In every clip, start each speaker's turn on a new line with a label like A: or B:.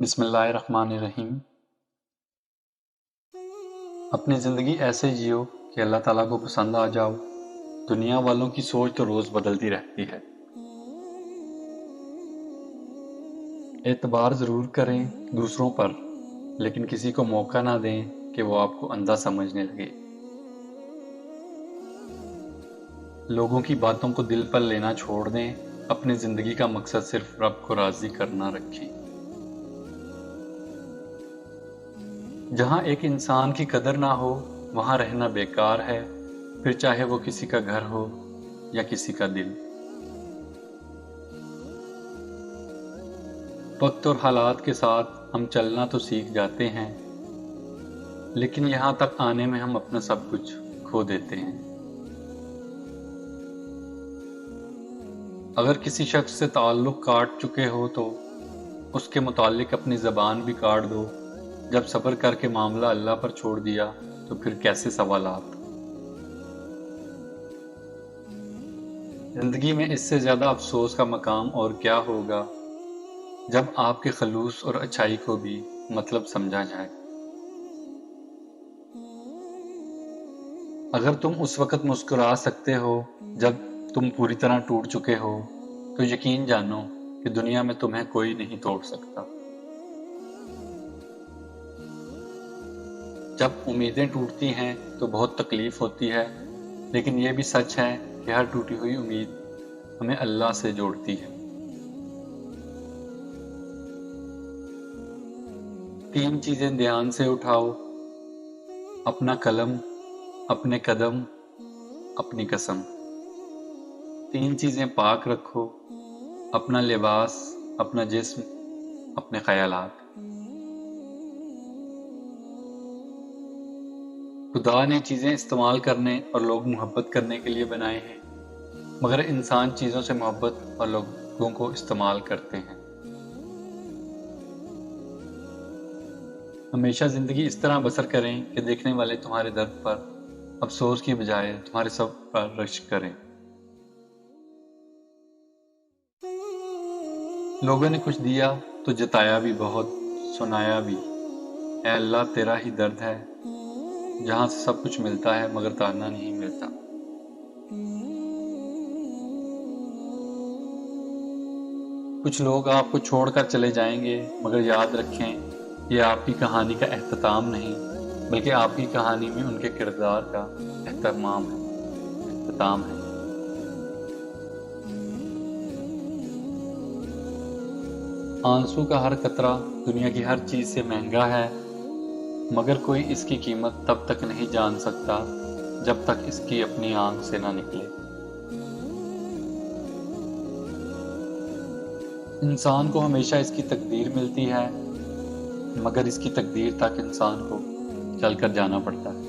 A: بسم اللہ الرحمن الرحیم۔ اپنی زندگی ایسے جیو کہ اللہ تعالیٰ کو پسند آ جاؤ۔ دنیا والوں کی سوچ تو روز بدلتی رہتی ہے۔ اعتبار ضرور کریں دوسروں پر، لیکن کسی کو موقع نہ دیں کہ وہ آپ کو اندھا سمجھنے لگے۔ لوگوں کی باتوں کو دل پر لینا چھوڑ دیں۔ اپنی زندگی کا مقصد صرف رب کو راضی کرنا رکھیں۔ جہاں ایک انسان کی قدر نہ ہو وہاں رہنا بیکار ہے، پھر چاہے وہ کسی کا گھر ہو یا کسی کا دل۔ وقت اور حالات کے ساتھ ہم چلنا تو سیکھ جاتے ہیں، لیکن یہاں تک آنے میں ہم اپنا سب کچھ کھو دیتے ہیں۔ اگر کسی شخص سے تعلق کاٹ چکے ہو تو اس کے متعلق اپنی زبان بھی کاٹ دو۔ جب صبر کر کے معاملہ اللہ پر چھوڑ دیا تو پھر کیسے سوالات۔ زندگی میں اس سے زیادہ افسوس کا مقام اور کیا ہوگا جب آپ کے خلوص اور اچھائی کو بھی مطلب سمجھا جائے۔ اگر تم اس وقت مسکرا سکتے ہو جب تم پوری طرح ٹوٹ چکے ہو تو یقین جانو کہ دنیا میں تمہیں کوئی نہیں توڑ سکتا۔ جب امیدیں ٹوٹتی ہیں تو بہت تکلیف ہوتی ہے، لیکن یہ بھی سچ ہے کہ ہر ٹوٹی ہوئی امید ہمیں اللہ سے جوڑتی ہے۔ 3 چیزیں دھیان سے اٹھاؤ: اپنا قلم، اپنے قدم، اپنی قسم۔ 3 چیزیں پاک رکھو: اپنا لباس، اپنا جسم، اپنے خیالات۔ خدا نے چیزیں استعمال کرنے اور لوگ محبت کرنے کے لیے بنائے ہیں، مگر انسان چیزوں سے محبت اور لوگوں کو استعمال کرتے ہیں۔ ہمیشہ زندگی اس طرح بسر کریں کہ دیکھنے والے تمہارے درد پر افسوس کی بجائے تمہارے صبر پر رشک کریں۔ لوگوں نے کچھ دیا تو جتایا بھی بہت، سنایا بھی۔ اے اللہ تیرا ہی درد ہے، جہاں سے سب کچھ ملتا ہے مگر تانا نہیں ملتا۔ کچھ لوگ آپ کو چھوڑ کر چلے جائیں گے، مگر یاد رکھیں یہ آپ کی کہانی کا اختتام نہیں، بلکہ آپ کی کہانی میں ان کے کردار کا اختتام ہے۔ آنسو کا ہر قطرہ دنیا کی ہر چیز سے مہنگا ہے، مگر کوئی اس کی قیمت تب تک نہیں جان سکتا جب تک اس کی اپنی آنکھ سے نہ نکلے۔ انسان کو ہمیشہ اس کی تقدیر ملتی ہے، مگر اس کی تقدیر تک انسان کو چل کر جانا پڑتا ہے۔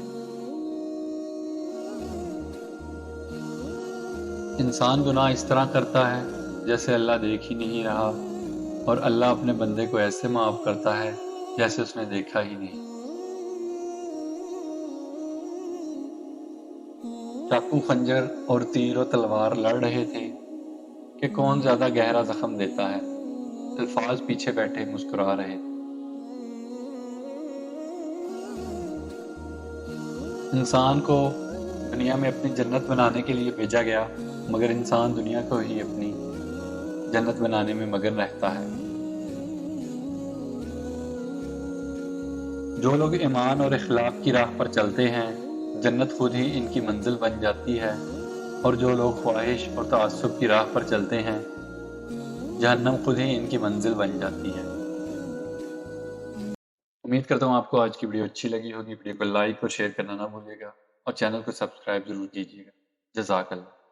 A: انسان گناہ اس طرح کرتا ہے جیسے اللہ دیکھ ہی نہیں رہا، اور اللہ اپنے بندے کو ایسے معاف کرتا ہے جیسے اس نے دیکھا ہی نہیں۔ چاقو، خنجر اور تیر و تلوار لڑ رہے تھے کہ کون زیادہ گہرا زخم دیتا ہے۔ الفاظ پیچھے بیٹھے مسکرا رہے تھے۔ انسان کو دنیا میں اپنی جنت بنانے کے لیے بھیجا گیا، مگر انسان دنیا کو ہی اپنی جنت بنانے میں مگن رہتا ہے۔ جو لوگ ایمان اور اخلاق کی راہ پر چلتے ہیں، جنت خود ہی ان کی منزل بن جاتی ہے، اور جو لوگ خواہش اور تعصب کی راہ پر چلتے ہیں، جہنم خود ہی ان کی منزل بن جاتی ہے۔ امید کرتا ہوں آپ کو آج کی ویڈیو اچھی لگی ہوگی۔ ویڈیو کو لائک اور شیئر کرنا نہ بھولیے گا، اور چینل کو سبسکرائب ضرور کیجیے گا۔ جزاک اللہ۔